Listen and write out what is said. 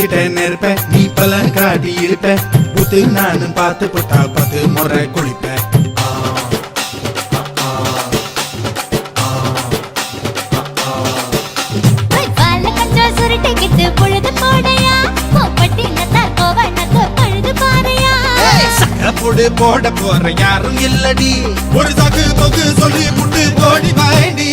கிட்ட நெருப்ப நீ பல காட்டி இருப்ப புத்து நானும் பார்த்து புட்டா 10 முறை குளிப்ப போட போற யாரும் இல்லடி ஒரு சாக்கு போக்கு சொல்லி புட்டு ஓடி வாண்டி